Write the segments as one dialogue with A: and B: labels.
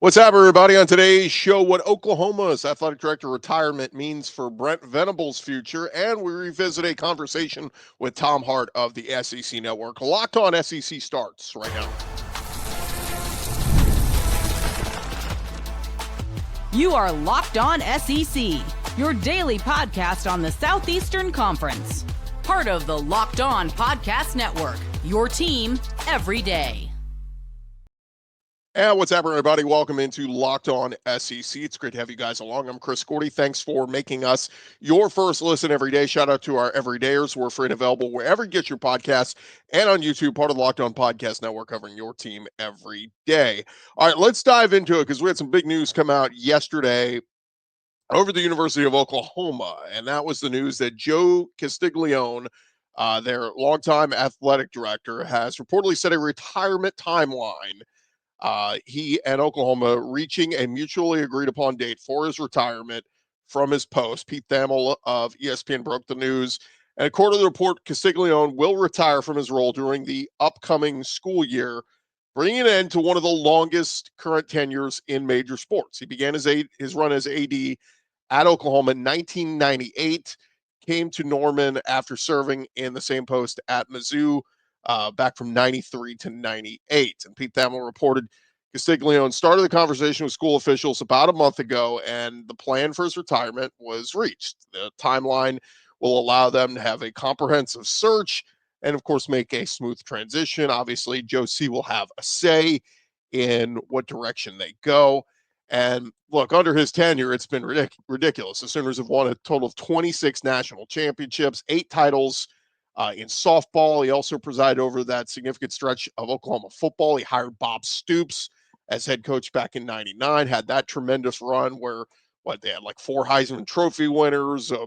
A: What's up, everybody? On today's show, what Oklahoma's athletic director retirement means for Brent Venables' future, and we revisit a conversation with Tom Hart of the SEC Network. Locked On SEC starts right now.
B: You are Locked On SEC, your daily podcast on the Southeastern Conference. Part of the Locked On Podcast Network, your team every day.
A: And what's up, everybody? Welcome into Locked On SEC. It's great to have you guys along. I'm Gordy. Thanks for making us your first listen every day. Shout out to our everydayers. We're free and available wherever you get your podcasts and on YouTube, part of the Locked On Podcast Network, covering your team every day. All right, let's dive into it because we had some big news come out yesterday over the University of Oklahoma, and that was the news that Joe Castiglione, their longtime athletic director, has reportedly set a retirement timeline. He and Oklahoma reaching a mutually agreed upon date for his retirement from his post. Pete Thamel of ESPN broke the news. And according to the report, Castiglione will retire from his role during the upcoming school year, bringing an end to one of the longest current tenures in major sports. He began his run as AD at Oklahoma in 1998, came to Norman after serving in the same post at Mizzou back from 93 to 98. And Pete Thamel reported Castiglione started the conversation with school officials about a month ago, and the plan for his retirement was reached. The timeline will allow them to have a comprehensive search and, of course, make a smooth transition. Obviously, Joe C will have a say in what direction they go. And look, under his tenure, it's been ridiculous. The Sooners have won a total of 26 national championships, 8 titles in softball. He also presided over that significant stretch of Oklahoma football. He hired Bob Stoops as head coach back in 99, had that tremendous run where they had like 4 Heisman Trophy winners, a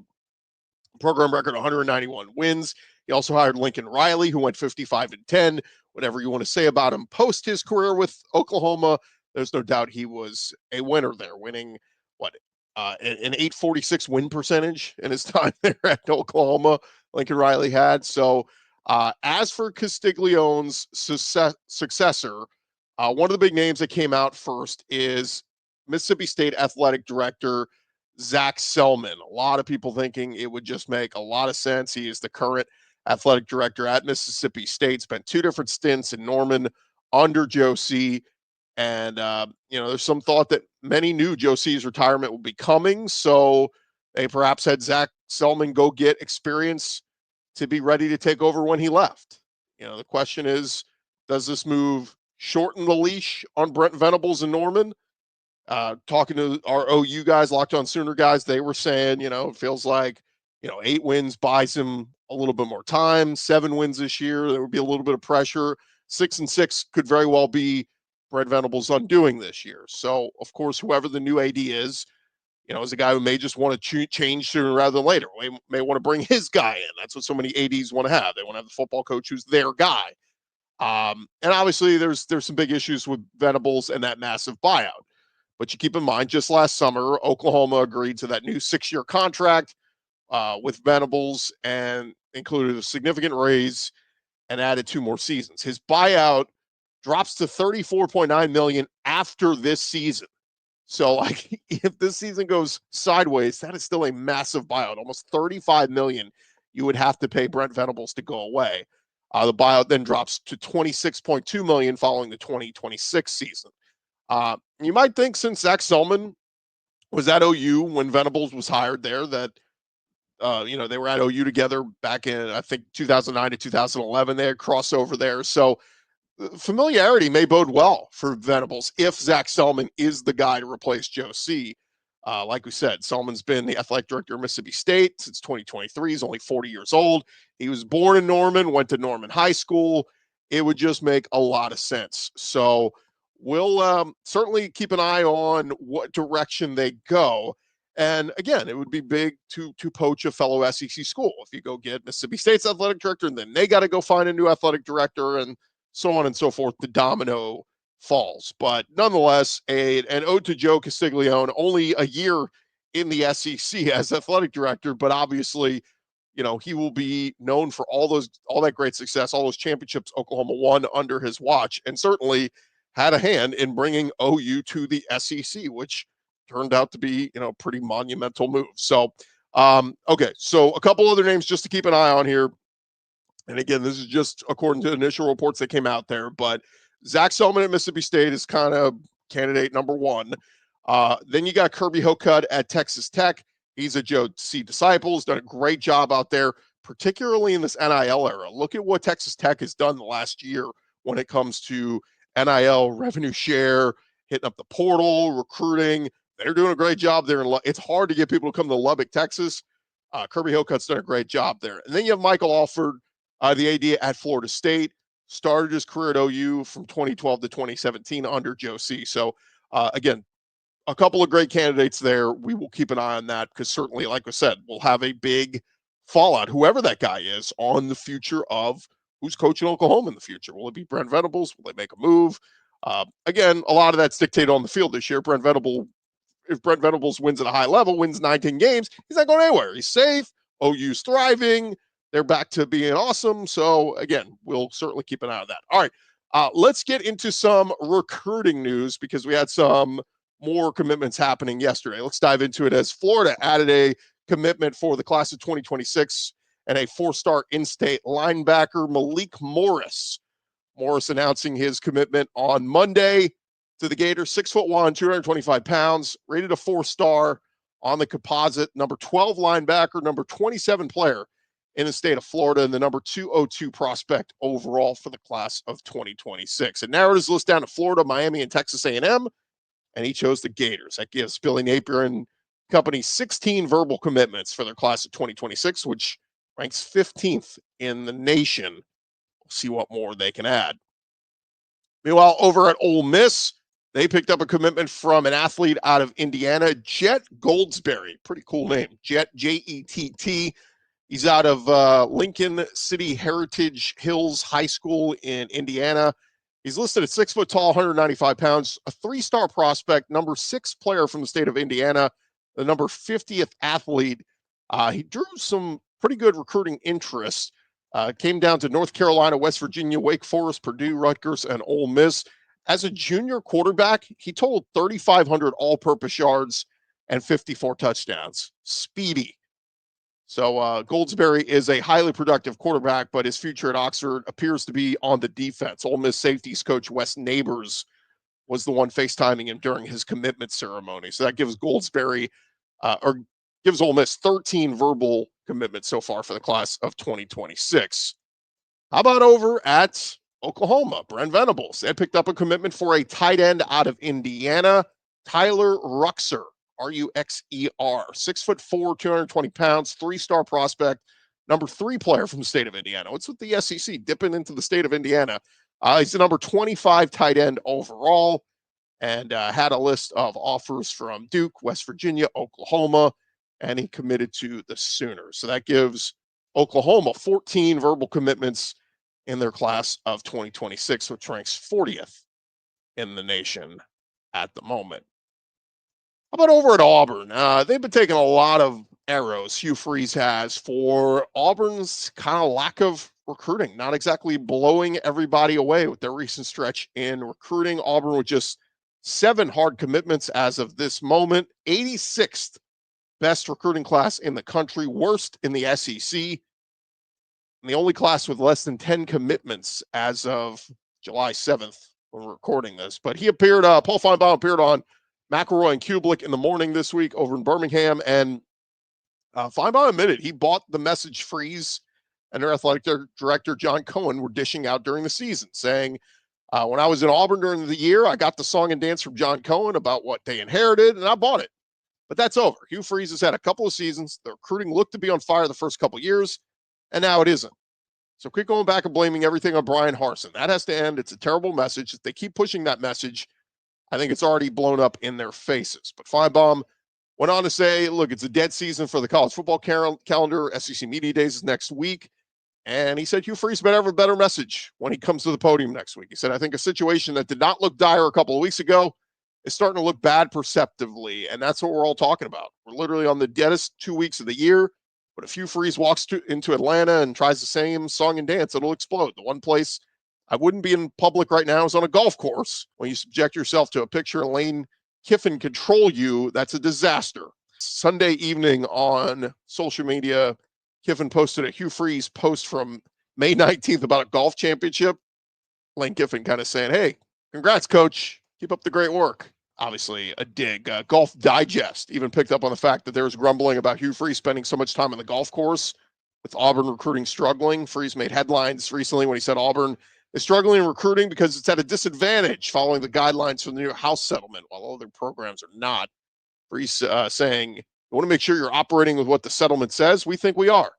A: program record 191 wins. He also hired Lincoln Riley, who went 55-10. Whatever you want to say about him post his career with Oklahoma, there's no doubt he was a winner there, winning an 846 win percentage in his time there at Oklahoma. Lincoln Riley had. So as for Castiglione's successor, one of the big names that came out first is Mississippi State athletic director Zach Selman. A lot of people thinking it would just make a lot of sense. He is the current athletic director at Mississippi State, spent 2 different stints in Norman under Joe C. And, there's some thought that many knew Joe C's retirement would be coming. So they perhaps had Zach Selman go get experience to be ready to take over when he left. The question is, does this move shorten the leash on Brent Venables and Norman? Talking to our OU guys, Locked On Sooner guys, they were saying, it feels like, 8 wins buys him a little bit more time. 7 wins this year, there would be a little bit of pressure. 6-6 could very well be Brent Venables' undoing this year. So, of course, whoever the new AD is a guy who may just want to change sooner rather than later. May want to bring his guy in. That's what so many ADs want to have. They want to have the football coach who's their guy. And obviously, there's some big issues with Venables and that massive buyout. But you keep in mind, just last summer, Oklahoma agreed to that new 6-year contract with Venables and included a significant raise and added 2 more seasons. His buyout drops to $34.9 million after this season. So, if this season goes sideways, that is still a massive buyout. Almost $35 million you would have to pay Brent Venables to go away. The buyout then drops to $26.2 million following the 2026 season. You might think since Zach Selman was at OU when Venables was hired there that, they were at OU together back in, I think, 2009 to 2011. They had crossover there. So, familiarity may bode well for Venables if Zach Selman is the guy to replace Joe C. Like we said, Selman's been the athletic director of Mississippi State since 2023. He's only 40 years old. He was born in Norman, went to Norman High School. It would just make a lot of sense. So we'll certainly keep an eye on what direction they go. And again, it would be big to poach a fellow SEC school. If you go get Mississippi State's athletic director, and then they got to go find a new athletic director, and so on and so forth, the domino falls. But nonetheless, an ode to Joe Castiglione, only a year in the SEC as athletic director, but obviously, he will be known for all that great success, all those championships Oklahoma won under his watch, and certainly had a hand in bringing OU to the SEC, which turned out to be, pretty monumental move. So, okay. So a couple other names just to keep an eye on here. And again, this is just according to initial reports that came out there, but Zach Selman at Mississippi State is kind of candidate number one. Then you got Kirby Hocutt at Texas Tech. He's a Joe C. disciple, has done a great job out there, particularly in this NIL era. Look at what Texas Tech has done the last year when it comes to NIL revenue share, hitting up the portal, recruiting. They're doing a great job there. It's hard to get people to come to Lubbock, Texas. Kirby Hocutt's done a great job there. And then you have Michael Alford, the AD at Florida State, started his career at OU from 2012 to 2017 under Joe C. So, again, a couple of great candidates there. We will keep an eye on that because certainly, like I said, we'll have a big fallout, whoever that guy is, on the future of who's coaching Oklahoma in the future. Will it be Brent Venables? Will they make a move? Again, a lot of that's dictated on the field this year. If Brent Venables wins at a high level, wins 19 games, he's not going anywhere. He's safe. OU's thriving. They're back to being awesome. So, again, we'll certainly keep an eye on that. All right, let's get into some recruiting news because we had some more commitments happening yesterday. Let's dive into it as Florida added a commitment for the class of 2026 and a four-star in-state linebacker, Malik Morris. Morris announcing his commitment on Monday to the Gators, 6'1", 225 pounds, rated a four-star on the composite, number 12 linebacker, number 27 player in the state of Florida, and the number 202 prospect overall for the class of 2026. It narrowed his list down to Florida, Miami, and Texas A&M, and he chose the Gators. That gives Billy Napier and company 16 verbal commitments for their class of 2026, which ranks 15th in the nation. We'll see what more they can add. Meanwhile, over at Ole Miss, they picked up a commitment from an athlete out of Indiana, Jet Goldsberry. Pretty cool name, Jet, Jett. He's out of Lincoln City Heritage Hills High School in Indiana. He's listed at 6 foot tall, 195 pounds, a three-star prospect, number 6 player from the state of Indiana, the number 50th athlete. He drew some pretty good recruiting interest. Came down to North Carolina, West Virginia, Wake Forest, Purdue, Rutgers, and Ole Miss. As a junior quarterback, he totaled 3,500 all-purpose yards and 54 touchdowns. Speedy. So Goldsberry is a highly productive quarterback, but his future at Oxford appears to be on the defense. Ole Miss safeties coach Wes Neighbors was the one FaceTiming him during his commitment ceremony. So that gives gives Ole Miss 13 verbal commitments so far for the class of 2026. How about over at Oklahoma? Brent Venables. They picked up a commitment for a tight end out of Indiana, Tyler Ruxer. Ruxer, 6'4", 220 pounds, three-star prospect, number 3 player from the state of Indiana. What's with the SEC dipping into the state of Indiana? He's the number 25 tight end overall and had a list of offers from Duke, West Virginia, Oklahoma, and he committed to the Sooners. So that gives Oklahoma 14 verbal commitments in their class of 2026, which ranks 40th in the nation at the moment. How about over at Auburn? They've been taking a lot of arrows, Hugh Freeze has, for Auburn's kind of lack of recruiting, not exactly blowing everybody away with their recent stretch in recruiting. Auburn with just 7 hard commitments as of this moment, 86th best recruiting class in the country, worst in the SEC, and the only class with less than 10 commitments as of July 7th when we're recording this. But he appeared, Paul Feinbaum appeared on McElroy and Kublik in the morning this week over in Birmingham, and Feinbaum admitted he bought the message Freeze and their athletic director, John Cohen, were dishing out during the season, saying, when I was in Auburn during the year, I got the song and dance from John Cohen about what they inherited, and I bought it. But that's over. Hugh Freeze has had a couple of seasons. The recruiting looked to be on fire the first couple of years, and now it isn't. So quit going back and blaming everything on Brian Harsin. That has to end. It's a terrible message. If they keep pushing that message, I think it's already blown up in their faces. But Feinbaum went on to say, look, it's a dead season for the college football calendar. SEC Media Days is next week. And he said Hugh Freeze better have a better message when he comes to the podium next week. He said, I think a situation that did not look dire a couple of weeks ago is starting to look bad perceptively. And that's what we're all talking about. We're literally on the deadest 2 weeks of the year. But if Hugh Freeze walks into Atlanta and tries the same song and dance, it'll explode. The one place I wouldn't be in public right now. It's on a golf course. When you subject yourself to a picture and Lane Kiffin control you, that's a disaster. Sunday evening on social media, Kiffin posted a Hugh Freeze post from May 19th about a golf championship. Lane Kiffin kind of saying, hey, congrats, coach. Keep up the great work. Obviously a dig. Golf Digest even picked up on the fact that there was grumbling about Hugh Freeze spending so much time on the golf course with Auburn recruiting struggling. Freeze made headlines recently when he said Auburn is struggling in recruiting because it's at a disadvantage following the guidelines from the new House settlement, while other programs are not. Freeze saying, you want to make sure you're operating with what the settlement says. We think we are.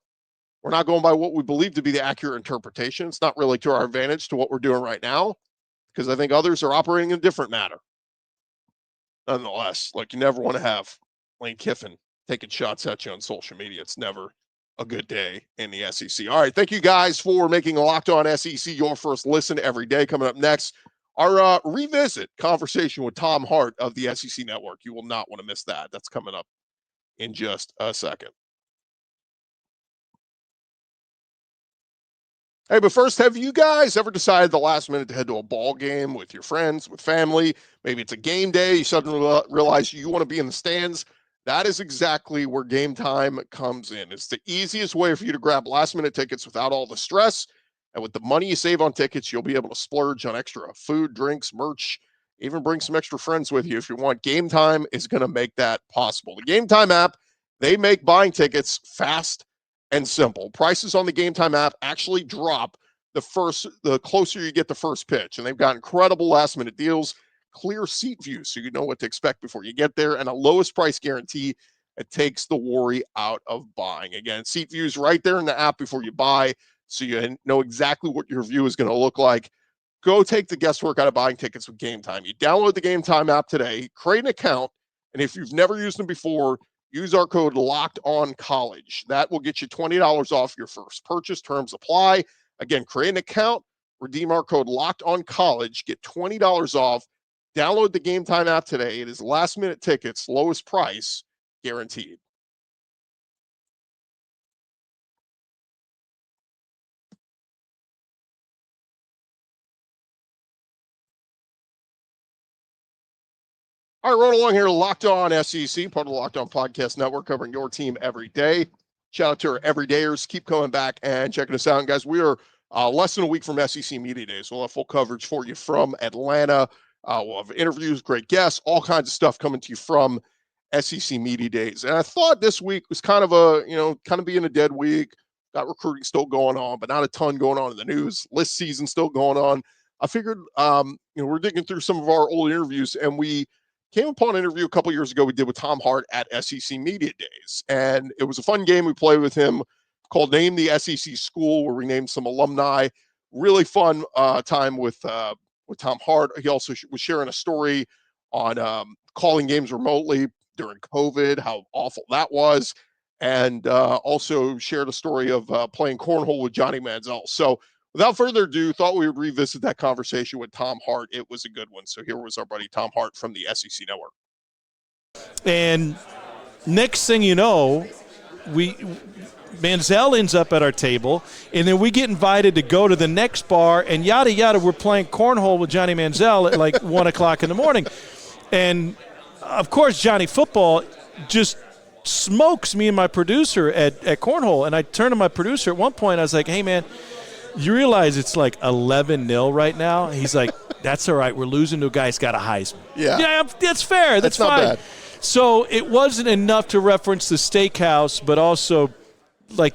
A: We're not going by what we believe to be the accurate interpretation. It's not really to our advantage to what we're doing right now, because I think others are operating in a different manner. Nonetheless, like, you never want to have Lane Kiffin taking shots at you on social media. It's never a good day in the SEC. All right, thank you guys for making a Locked On SEC your first listen every day. Coming up next, our revisit conversation with Tom Hart of the SEC Network. You will not want to miss that. That's coming up in just a second. Hey, but first, have you guys ever decided the last minute to head to a ball game with your friends, with family? Maybe it's a game day. You suddenly realize you want to be in the stands. That is exactly where Game Time comes in. It's the easiest way for you to grab last-minute tickets without all the stress. And with the money you save on tickets, you'll be able to splurge on extra food, drinks, merch, even bring some extra friends with you if you want. Game Time is going to make that possible. The Game Time app, they make buying tickets fast and simple. Prices on the Game Time app actually drop the closer you get the first pitch. And they've got incredible last-minute deals, clear seat views so you know what to expect before you get there, and a lowest price guarantee. It takes the worry out of buying. Again, seat views right there in the app before you buy, so you know exactly what your view is going to look like. Go take the guesswork out of buying tickets with Game Time. You download the Game Time app today, create an account, and if you've never used them before, use our code LOCKEDONCollege. That will get you $20 off your first purchase. Terms apply. Again, create an account, redeem our code LOCKEDONCollege, get $20 off. Download the Game Time app today. It is last-minute tickets, lowest price, guaranteed. All right, rolling along here, Locked On SEC, part of the Locked On Podcast Network, covering your team every day. Shout out to our everydayers. Keep coming back and checking us out. And guys, we are less than a week from SEC Media Days. We'll have full coverage for you from Atlanta. We'll have interviews, great guests, all kinds of stuff coming to you from SEC Media Days. And I thought this week was kind of being a dead week. Got recruiting still going on, but not a ton going on in the news. List season still going on. I figured, we're digging through some of our old interviews, and we came upon an interview a couple years ago we did with Tom Hart at SEC Media Days. And it was a fun game we played with him called Name the SEC School, where we named some alumni. Really fun time with Tom Hart. He also was sharing a story on calling games remotely during COVID, how awful that was, and also shared a story of playing cornhole with Johnny Manziel. So without further ado, thought we would revisit that conversation with Tom Hart. It was a good one. So here was our buddy Tom Hart from the SEC Network.
C: And next thing you know, Manziel ends up at our table, and then we get invited to go to the next bar, and yada, yada, we're playing cornhole with Johnny Manziel at like 1 o'clock in the morning. And, of course, Johnny Football just smokes me and my producer at cornhole. And I turned to my producer at one point. I was like, hey, man, you realize it's like 11-0 right now? He's like, that's all right. We're losing to a guy who's got a Heisman. Yeah, that's fair. That's fine. Not bad. So it wasn't enough to reference the steakhouse, but also like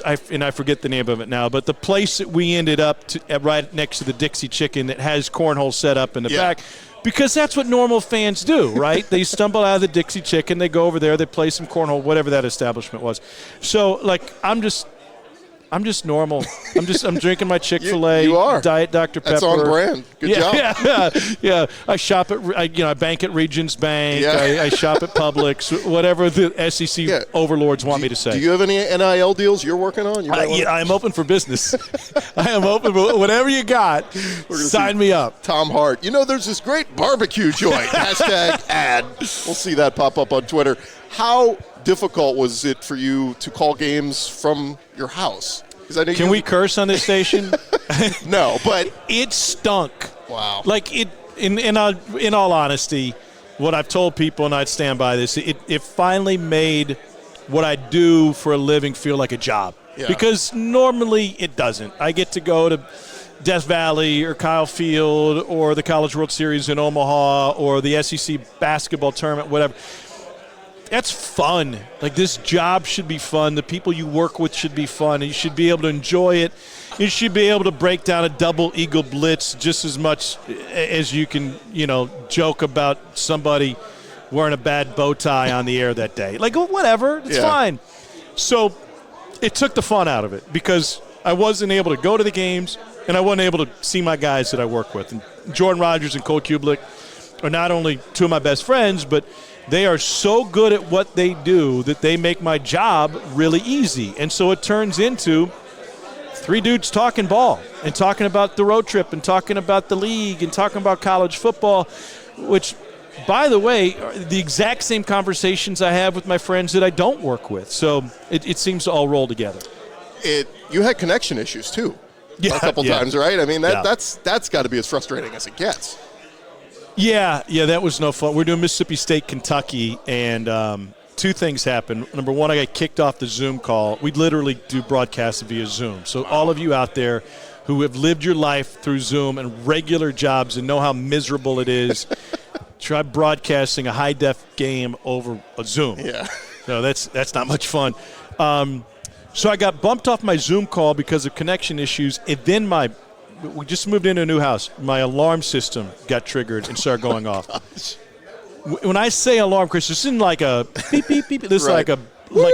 C: I forget the name of it now, but the place that we ended up right next to the Dixie Chicken that has cornhole set up in the back, because that's what normal fans do, right? They stumble out of the Dixie Chicken, they go over there, they play some cornhole, whatever that establishment was. So like I'm just normal. I'm drinking my Chick-fil-A,
A: you are.
C: Diet Dr. Pepper.
A: That's on brand. Good job.
C: Yeah. I shop at, I bank at Regions Bank. I shop at Publix. Whatever the SEC overlords want me to say.
A: Do you have any NIL deals you're working on?
C: I'm open for business. I am open for whatever you got. Sign me up.
A: Tom Hart. There's this great barbecue joint. #ad. We'll see that pop up on Twitter. How difficult was it for you to call games from your house?
C: Can we curse on this station?
A: No, but
C: it stunk.
A: Wow.
C: Like it. In all honesty, what I've told people, and I'd stand by this, it finally made what I do for a living feel like a job.
A: Yeah.
C: Because normally it doesn't. I get to go to Death Valley or Kyle Field or the College World Series in Omaha or the SEC basketball tournament, whatever. That's fun. Like, this job should be fun. The people you work with should be fun. And you should be able to enjoy it. You should be able to break down a double eagle blitz just as much as you can, joke about somebody wearing a bad bow tie on the air that day. Like, whatever. It's fine. So it took the fun out of it because I wasn't able to go to the games and I wasn't able to see my guys that I work with. And Jordan Rogers and Cole Kublik are not only two of my best friends, but they are so good at what they do that they make my job really easy. And so it turns into three dudes talking ball and talking about the road trip and talking about the league and talking about college football, which, by the way, are the exact same conversations I have with my friends that I don't work with. So it seems to all roll together.
A: You had connection issues, too, a couple times, right? I mean, that's got to be as frustrating as it gets.
C: Yeah, that was no fun. We're doing Mississippi State, Kentucky, and two things happened. Number one, I got kicked off the Zoom call. We literally do broadcasts via Zoom. So all of you out there who have lived your life through Zoom and regular jobs and know how miserable it is, try broadcasting a high-def game over a Zoom.
A: Yeah.
C: No, that's not much fun. So I got bumped off my Zoom call because of connection issues, and then we just moved into a new house. My alarm system got triggered and started going off. When I say alarm, Chris, this isn't like a beep, beep, beep. This is like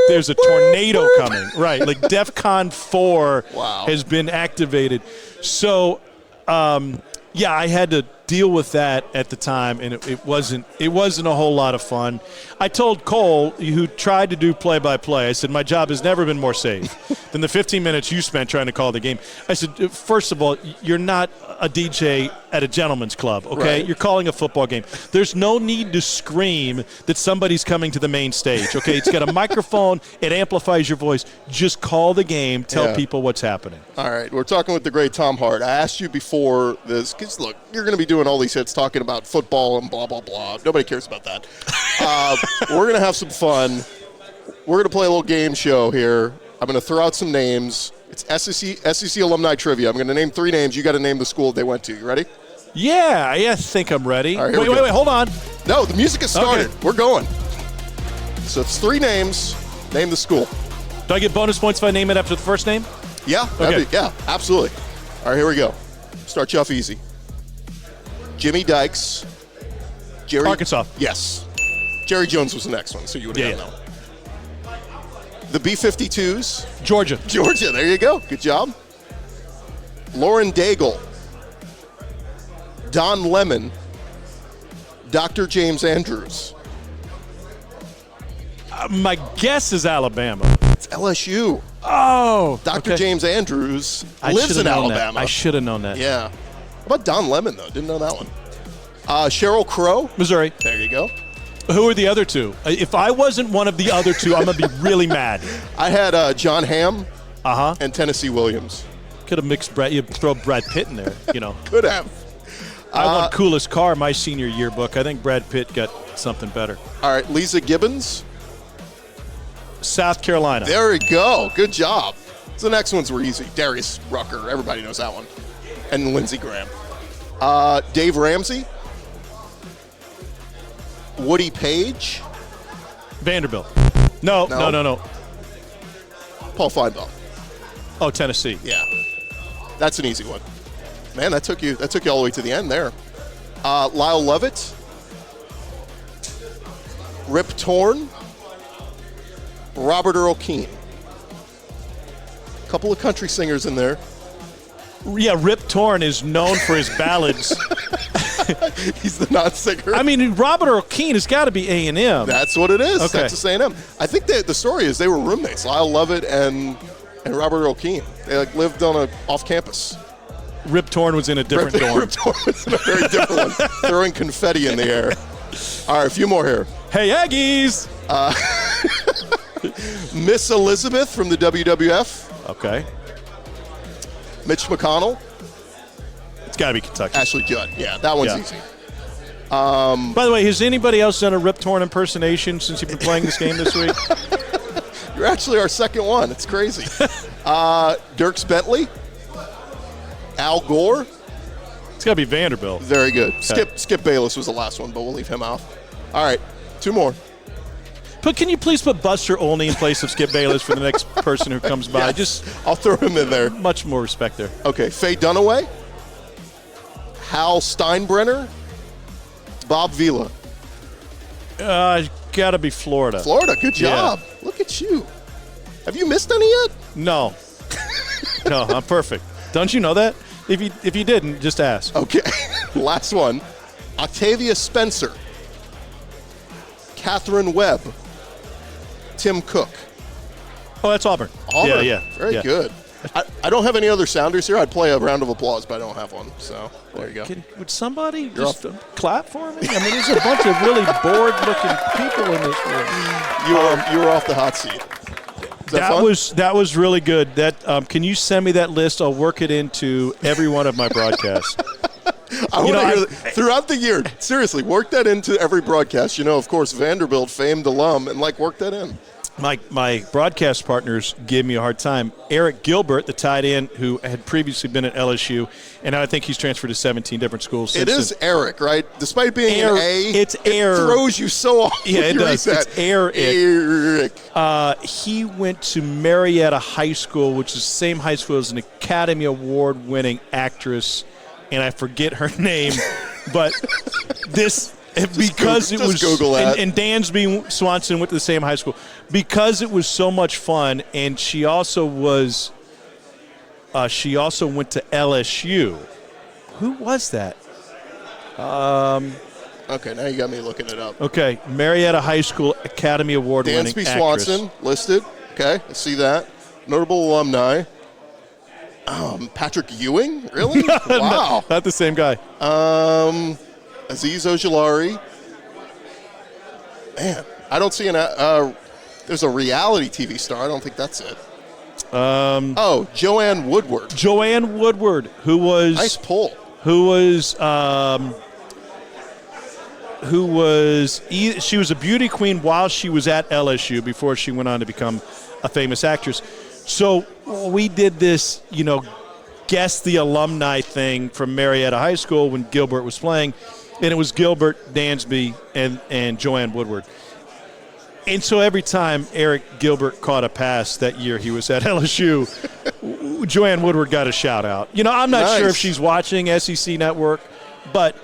C: there's a tornado coming. Right, like DEFCON 4 has been activated. So, I had to deal with that at the time, and it wasn't a whole lot of fun. I told Cole, who tried to do play-by-play, I said, my job has never been more safe than the 15 minutes you spent trying to call the game. I said, first of all, you're not a DJ at a gentleman's club, okay?
A: Right.
C: You're calling a football game. There's no need to scream that somebody's coming to the main stage, okay? It's got a microphone. It amplifies your voice. Just call the game. Tell people what's happening.
A: All right. We're talking with the great Tom Hart. I asked you before this because, look, you're going to be doing all these hits talking about football and blah, blah, blah. Nobody cares about that. We're going to have some fun. We're going to play a little game show here. I'm going to throw out some names. It's SEC alumni trivia. I'm going to name three names. You got to name the school they went to. You ready?
C: Yeah, I think I'm ready.
A: All right,
C: wait, hold on.
A: No, the music has started.
C: Okay.
A: We're going. So it's three names. Name the school.
C: Do I get bonus points if I name it after the first name?
A: Yeah.
C: Okay.
A: Absolutely. All right, here we go. Start you off easy. Jimmy Dykes.
C: Arkansas.
A: Yes. Jerry Jones was the next one, so you would have known. The B-52s.
C: Georgia,
A: there you go. Good job. Lauren Daigle. Don Lemon. Dr. James Andrews.
C: My guess is Alabama.
A: It's LSU.
C: Oh.
A: Dr. James Andrews lives in Alabama.
C: I should have known that.
A: Yeah. How about Don Lemon, though? Didn't know that one. Cheryl Crow.
C: Missouri.
A: There you go.
C: Who are the other two? If I wasn't one of the other two, I'm going to be really mad.
A: I had John Hamm and Tennessee Williams.
C: Could have mixed Brad. You throw Brad Pitt in there,
A: Could have.
C: I won coolest car my senior yearbook. I think Brad Pitt got something better.
A: All right, Lisa Gibbons.
C: South Carolina.
A: There we go. Good job. So the next ones were easy. Darius Rucker. Everybody knows that one. And Lindsey Graham. Dave Ramsey. Woody Page.
C: Vanderbilt. No.
A: Paul Feinbaum.
C: Oh, Tennessee.
A: Yeah. That's an easy one. Man, that took you all the way to the end there. Lyle Lovett. Rip Torn. Robert Earl Keen. A couple of country singers in there.
C: Yeah, Rip Torn is known for his ballads.
A: He's the non-singer.
C: I mean, Robert Earl Keen has got to be A&M.
A: That's what it is.
C: Okay.
A: Texas A&M. I think the story is they were roommates. Lyle Lovett and Robert Earl Keen. They lived on off campus.
C: Rip Torn was in a different dorm.
A: Rip Torn was in a very different one, throwing confetti in the air. All right, a few more here.
C: Hey, Aggies!
A: Miss Elizabeth from the WWF.
C: Okay.
A: Mitch McConnell.
C: It's got to be Kentucky.
A: Ashley Judd. Yeah, that one's easy.
C: By the way, has anybody else done a Rip Torn impersonation since you've been playing this game this week?
A: You're actually our second one. It's crazy. Dierks Bentley. Al Gore.
C: It's got to be Vanderbilt.
A: Very good. Skip Bayless was the last one, but we'll leave him out. All right, 2 more.
C: But can you please put Buster Olney in place of Skip Bayless for the next person who comes by?
A: Yes, I'll throw him in there.
C: Much more respect there.
A: Okay, Faye Dunaway. Hal Steinbrenner. Bob Vila.
C: Got to be Florida.
A: Florida, good job.
C: Yeah.
A: Look at you. Have you missed any yet?
C: No. No, I'm perfect. Don't you know that? If you didn't, just ask.
A: Okay. Last one. Octavia Spencer. Catherine Webb. Tim Cook.
C: Oh, that's Auburn.
A: Auburn.
C: Yeah.
A: Very good. I don't have any other sounders here. I'd play a round of applause, but I don't have one. So there you go.
C: Would somebody just clap for me? I mean, there's a bunch of really bored-looking people in this room.
A: You were off the hot seat.
C: That was really good. Can you send me that list? I'll work it into every one of my broadcasts.
A: I want to hear that throughout the year. Seriously, work that into every broadcast. Of course, Vanderbilt, famed alum, and work that in.
C: My broadcast partners gave me a hard time. Eric Gilbert, the tight end who had previously been at LSU, and I think he's transferred to 17 different schools.
A: It is Eric, right? Despite being an A,
C: it
A: throws you so off.
C: Yeah, it does. It's
A: Eric.
C: He went to Marietta High School, which is the same high school as an Academy Award-winning actress, and I forget her name, but this – because it was and Dansby Swanson went to the same high school because it was so much fun, and she also went to LSU. Who was that?
A: Okay, now you got me looking it up.
C: Okay, Marietta High School Academy Award winning actress.
A: Dansby Swanson listed. Okay, I see that. Notable alumni. Patrick Ewing, really? Wow,
C: not the same guy.
A: Aziz Ojulari. Man, I don't see there's a reality TV star. I don't think that's it. Joanne Woodward.
C: Joanne Woodward, who was
A: nice pull.
C: She was a beauty queen while she was at LSU before she went on to become a famous actress. So we did this, guess the alumni thing from Marietta High School when Gilbert was playing. And it was Gilbert, Dansby, and Joanne Woodward. And so every time Eric Gilbert caught a pass that year he was at LSU, Joanne Woodward got a shout-out. I'm not sure if she's watching SEC Network, but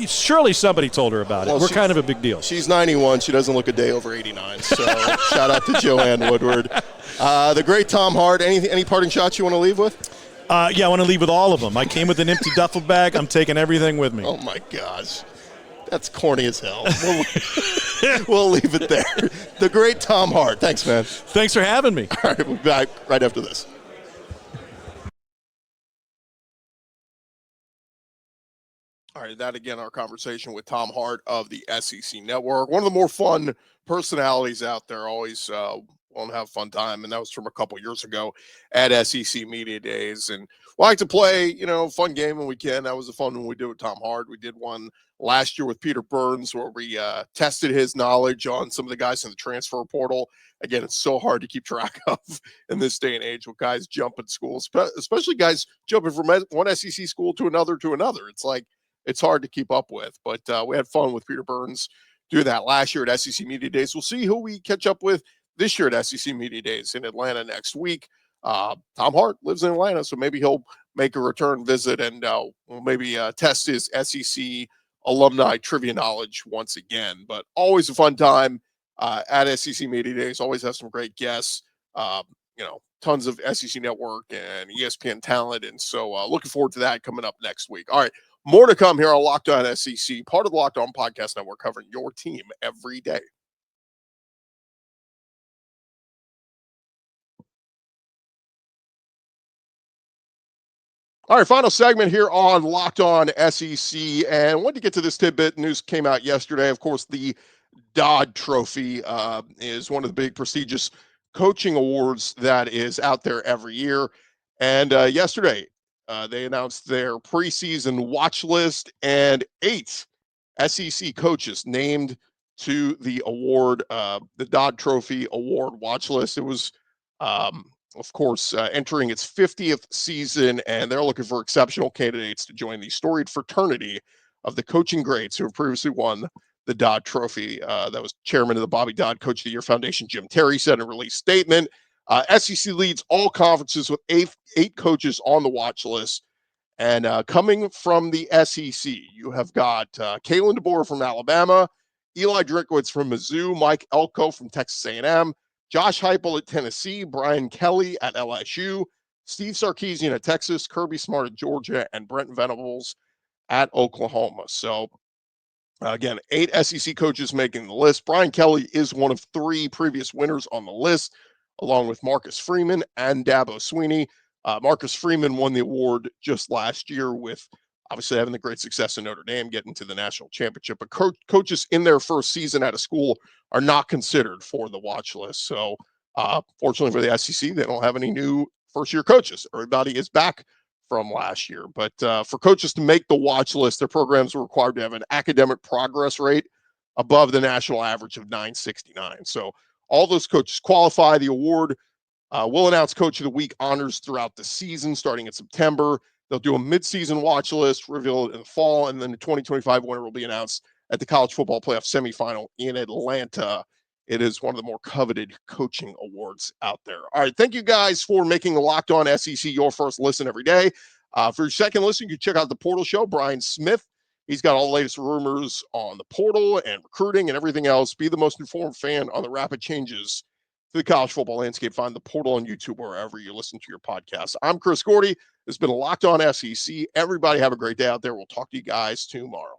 C: surely somebody told her about it. We're kind of a big deal.
A: She's 91. She doesn't look a day over 89. So shout-out to Joanne Woodward. The great Tom Hart. Any parting shots you want to leave with?
C: I want to leave with all of them. I came with an empty duffel bag. I'm taking everything with me.
A: Oh, my gosh. That's corny as hell. We'll leave it there. The great Tom Hart. Thanks, man.
C: Thanks for having me.
A: All right, we'll be back right after this. All right, that again, our conversation with Tom Hart of the SEC Network. One of the more fun personalities out there, always want to have a fun time, and that was from a couple years ago at SEC Media Days. And we like to play, fun game when we can. That was a fun one we did with Tom Hart. We did one last year with Peter Burns where we tested his knowledge on some of the guys in the transfer portal. Again, it's so hard to keep track of in this day and age with guys jumping schools, especially guys jumping from one SEC school to another. It's hard to keep up with. But we had fun with Peter Burns doing that last year at SEC Media Days. We'll see who we catch up with this year at SEC Media Days in Atlanta next week. Tom Hart lives in Atlanta, so maybe he'll make a return visit and we'll maybe test his SEC alumni trivia knowledge once again. But always a fun time at SEC Media Days. Always have some great guests, tons of SEC Network and ESPN talent. And so looking forward to that coming up next week. All right, more to come here on Locked On SEC, part of the Locked On Podcast Network, covering your team every day. All right, final segment here on Locked On SEC, and wanted to get to this tidbit. News came out yesterday. Of course, the Dodd Trophy is one of the big prestigious coaching awards that is out there every year, And yesterday, they announced their preseason watch list, and 8 SEC coaches named to the award, the Dodd Trophy award watch list. It was, of course, entering its 50th season, and they're looking for exceptional candidates to join the storied fraternity of the coaching greats who have previously won the Dodd Trophy. That was chairman of the Bobby Dodd Coach of the Year Foundation, Jim Terry, said in a release statement. SEC leads all conferences with eight coaches on the watch list. And coming from the SEC, you have got Kalen DeBoer from Alabama, Eli Drinkwitz from Mizzou, Mike Elko from Texas A&M, Josh Heupel at Tennessee, Brian Kelly at LSU, Steve Sarkisian at Texas, Kirby Smart at Georgia, and Brent Venables at Oklahoma. So, again, 8 SEC coaches making the list. Brian Kelly is one of 3 previous winners on the list, along with Marcus Freeman and Dabo Sweeney. Marcus Freeman won the award just last year with obviously having the great success in Notre Dame, getting to the national championship. But coaches in their first season out of school are not considered for the watch list. So fortunately for the SEC, they don't have any new first-year coaches. Everybody is back from last year. But for coaches to make the watch list, their programs are required to have an academic progress rate above the national average of 969. So all those coaches qualify. The award will announce Coach of the Week honors throughout the season, starting in September. They'll do a midseason watch list, reveal it in the fall, and then the 2025 winner will be announced at the College Football Playoff semifinal in Atlanta. It is one of the more coveted coaching awards out there. All right, thank you guys for making the Locked On SEC your first listen every day. For your second listen, you can check out the Portal Show. Brian Smith, he's got all the latest rumors on the portal and recruiting and everything else. Be the most informed fan on the rapid changes to the college football landscape. Find the Portal on YouTube wherever you listen to your podcasts. I'm Chris Gordy. It's been a Locked On SEC. Everybody have a great day out there. We'll talk to you guys tomorrow.